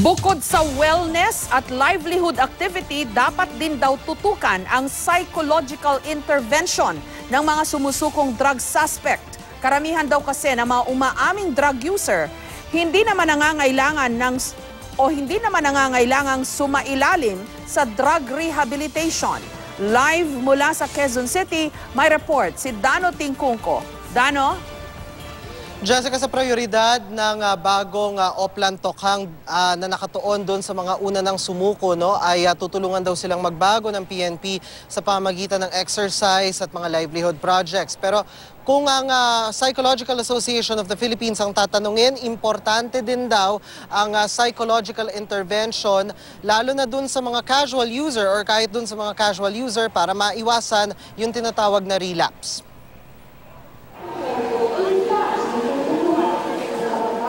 Bukod sa wellness at livelihood activity, dapat din daw tutukan ang psychological intervention ng mga sumusukong drug suspect. Karamihan daw kasi ng mga umaaming drug user, hindi naman nangangailangang sumailalim sa drug rehabilitation. Live mula sa Quezon City, may report si Dano Tingkungko. Dano? Jessica, sa prioridad ng bagong Oplan Tokhang na nakatuon doon sa mga una ng sumuko, no, ay tutulungan daw silang magbago ng PNP sa pamamagitan ng exercise at mga livelihood projects. Pero kung ang Psychological Association of the Philippines ang tatanungin, importante din daw ang psychological intervention, lalo na dun sa mga casual user or kahit dun sa mga casual user para maiwasan yung tinatawag na relapse.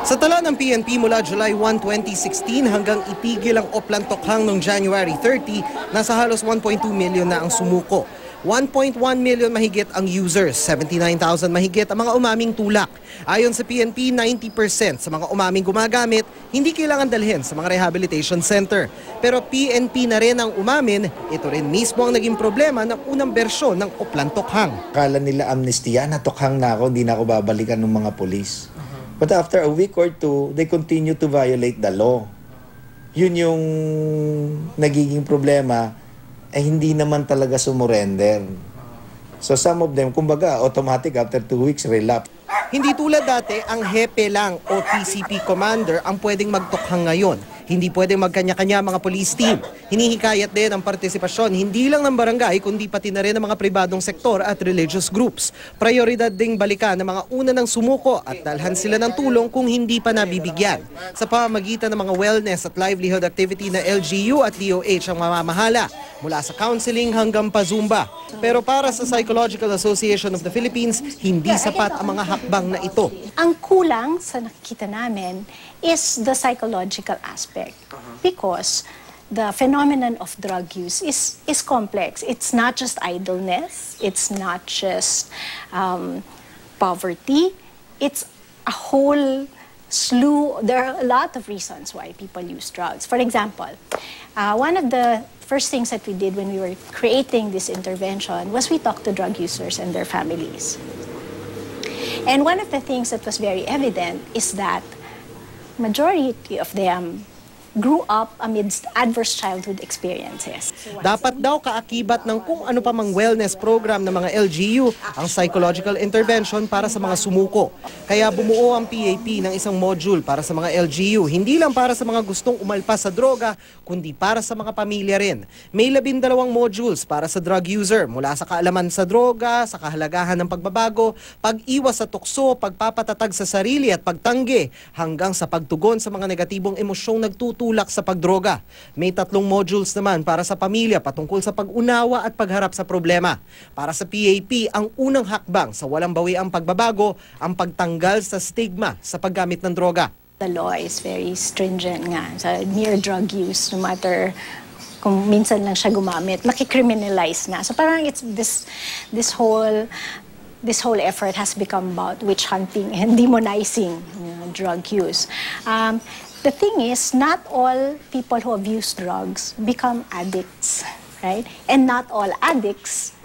Sa tala ng PNP mula July 1, 2016 hanggang itigil ang Oplan Tokhang noong January 30, nasa halos 1.2 million na ang sumuko. 1.1 million mahigit ang users, 79,000 mahigit ang mga umaming tulak. Ayon sa PNP, 90% sa mga umaming gumagamit, hindi kailangan dalhin sa mga rehabilitation center. Pero PNP na rin ang umamin, ito rin mismo ang naging problema ng unang bersyon ng Oplan Tokhang. Akala nila amnestia, natokhang na ako, hindi na ako babalikan ng mga polis. But after a week or two, they continue to violate the law. Yun yung nagiging problema, hindi naman talaga sumurrender. So some of them, kumbaga, automatic after 2 weeks, relapse. Hindi tulad dati, ang hepe lang o TCP commander ang pwedeng magtokhang ngayon. Hindi pwedeng magkanya-kanya mga police team. Hinihikayat din ang partisipasyon hindi lang ng barangay kundi pati na rin ng mga pribadong sektor at religious groups. Prioridad ding balikan ng mga una ng sumuko at dalhan sila ng tulong kung hindi pa nabibigyan. Sa pamamagitan ng mga wellness at livelihood activity na LGU at DOH ang mamamahala, mula sa counseling hanggang pa-Zumba. Pero para sa Psychological Association of the Philippines, hindi sapat ang mga hakbang na ito. Ang kulang sa nakikita namin is the psychological aspect because the phenomenon of drug use is complex. It's not just idleness, it's not just poverty, it's a whole slew. There are a lot of reasons why people use drugs. For example, one of the first things that we did when we were creating this intervention was we talked to drug users and their families. And one of the things that was very evident is that majority of them grew up amidst adverse childhood experiences. Dapat daw kaakibat ng kung ano pa mang wellness program ng mga LGU ang psychological intervention para sa mga sumuko. Kaya bumuo ang PAP ng isang module para sa mga LGU, hindi lang para sa mga gustong umalpas sa droga, kundi para sa mga pamilya rin. May 12 modules para sa drug user, mula sa kaalaman sa droga, sa kahalagahan ng pagbabago, pag-iwas sa tukso, pagpapatatag sa sarili at pagtanggi, hanggang sa pagtugon sa mga negatibong emosyong nagtutulak sa pagdroga. May 3 modules naman para sa pamilya patungkol sa pag-unawa at pagharap sa problema. Para sa PAP, ang unang hakbang sa walang bawi ang pagbabago, ang pagtanggal sa stigma sa paggamit ng droga. The law is very stringent nga sa mere drug use, no matter kung minsan lang siya gumamit, makikriminalize na. So parang it's this whole effort has become about witch hunting and demonizing, drug use. The thing is, not all people who have used drugs become addicts, right? And not all addicts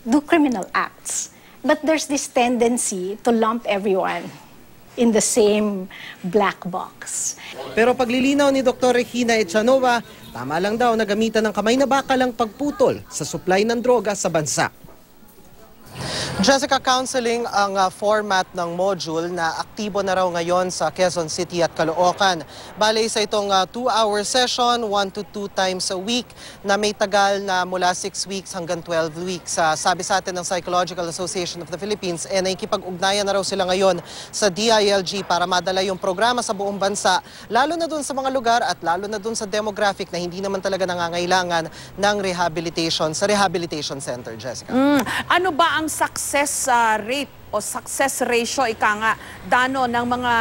do criminal acts. But there's this tendency to lump everyone in the same black box. Pero paglilinaw ni Dr. Regina Echanova, tama lang daw na gamitan ng kamay na bakalang pagputol sa supply ng droga sa bansa. Jessica, counseling ang format ng module na aktibo na raw ngayon sa Quezon City at Caloocan. Bale, sa itong 2-hour session, 1 to 2 times a week, na may tagal na mula 6 weeks hanggang 12 weeks. Sabi sa atin ng Psychological Association of the Philippines, nakikipag-ugnayan na raw sila ngayon sa DILG para madala yung programa sa buong bansa, lalo na dun sa mga lugar at lalo na dun sa demographic na hindi naman talaga nangangailangan ng rehabilitation sa rehabilitation center, Jessica. Ano ba ang success rate o success ratio, ika nga, Dano, ng mga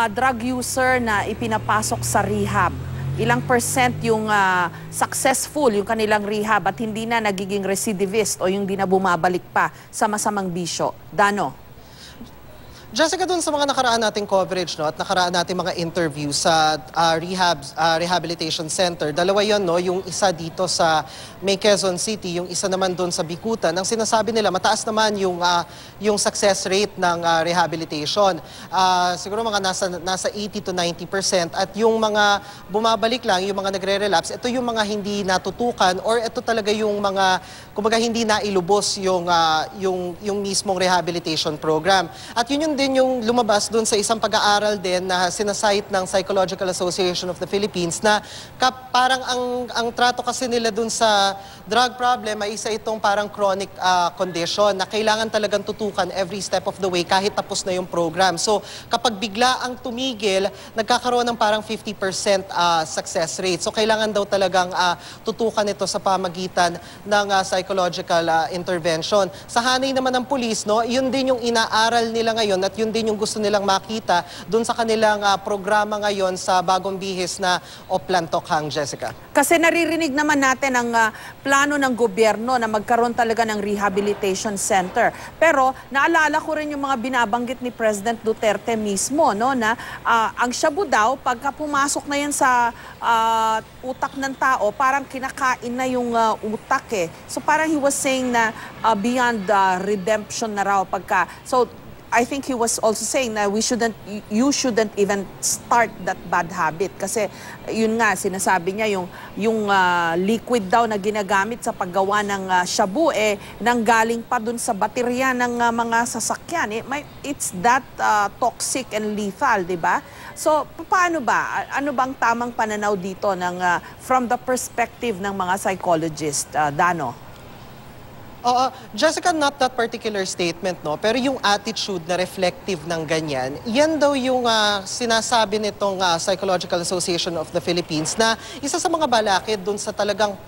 drug user na ipinapasok sa rehab? Ilang percent yung successful yung kanilang rehab at hindi na nagiging recidivist o yung di na bumabalik pa sa masamang bisyo? Dano? Jessica, dun sa mga nakaraan nating coverage, no, at nakaraan nating mga interview sa rehabilitation center, dalawa yon, no, yung isa dito sa May Quezon City, yung isa naman dun sa Bicutan. Ang sinasabi nila, mataas naman yung success rate ng rehabilitation. Siguro mga nasa 80 to 90%. At yung mga bumabalik lang, yung mga nagre-relapse, ito yung mga hindi natutukan or ito talaga yung mga, kumbaga, hindi nailubos yung mismong rehabilitation program. At yun din yung lumabas dun sa isang pag-aaral din na sinasite ng Psychological Association of the Philippines na parang ang trato kasi nila dun sa drug problem ay isa itong parang chronic condition na kailangan talagang tutukan every step of the way kahit tapos na yung program. So kapag bigla ang tumigil, nagkakaroon ng parang 50% success rate. So kailangan daw talagang tutukan ito sa pamagitan ng psychological intervention. Sa hanay naman ng pulis, no, yun din yung inaaral nila ngayon at yun din yung gusto nilang makita dun sa kanilang programa ngayon sa bagong bihis na Oplan Tokhang, Jessica. Kasi naririnig naman natin ang plano ng gobyerno na magkaroon talaga ng rehabilitation center. Pero naalala ko rin yung mga binabanggit ni President Duterte mismo, no, na ang shabu daw, pagka pumasok na yan sa utak ng tao, parang kinakain na yung utak eh. So parang he was saying na beyond redemption na raw pagka. So I think he was also saying na you shouldn't even start that bad habit kasi yun nga sinasabi niya yung liquid daw na ginagamit sa paggawa ng shabu nanggaling pa dun sa baterya ng mga sasakyan. It's that toxic and lethal, 'di ba? So paano ba? Ano bang tamang pananaw dito from the perspective ng mga psychologist, Dano? Jessica, not that particular statement, no? Pero yung attitude na reflective ng ganyan, yan daw yung sinasabi nitong Psychological Association of the Philippines na isa sa mga balakid dun sa talagang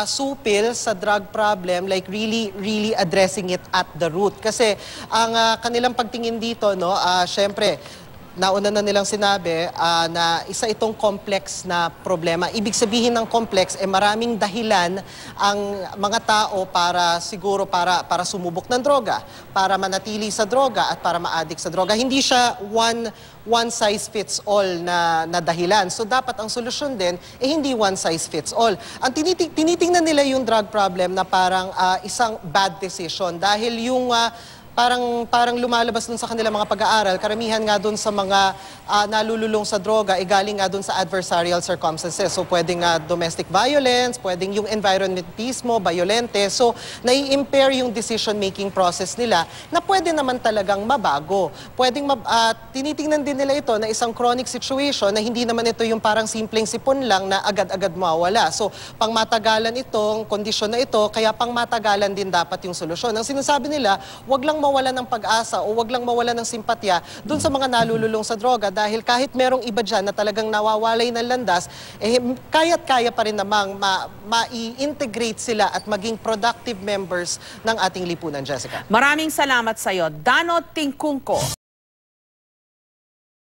supil sa drug problem, like really addressing it at the root. Kasi ang kanilang pagtingin dito, no, syempre, nauna na nilang sinabi na isa itong complex na problema. Ibig sabihin ng complex, maraming dahilan ang mga tao para siguro para sumubok ng droga, para manatili sa droga at para ma-addict sa droga. Hindi siya one size fits all na dahilan. So dapat ang solusyon din hindi one size fits all. Ang tinitingnan nila yung drug problem na parang isang bad decision dahil yung parang lumalabas dun sa kanilang mga pag-aaral, karamihan nga dun sa mga nalululong sa droga, galing nga dun sa adversarial circumstances. So pwedeng domestic violence, pwedeng yung environment mismo, violente. So nai-impair yung decision-making process nila na pwede naman talagang mabago. Tinitingnan din nila ito na isang chronic situation na hindi naman ito yung parang simpleng sipon lang na agad-agad mawawala. So pangmatagalan itong kondisyon na ito, kaya pangmatagalan din dapat yung solusyon. Ang sinasabi nila, wag lang mawala ng pag-asa o wag lang mawala ng simpatya dun sa mga nalululong sa droga dahil kahit merong iba dyan na talagang nawawalay ng landas, kaya't kaya pa rin namang ma-integrate sila at maging productive members ng ating lipunan, Jessica. Maraming salamat sa iyo, Dano Tingkungko.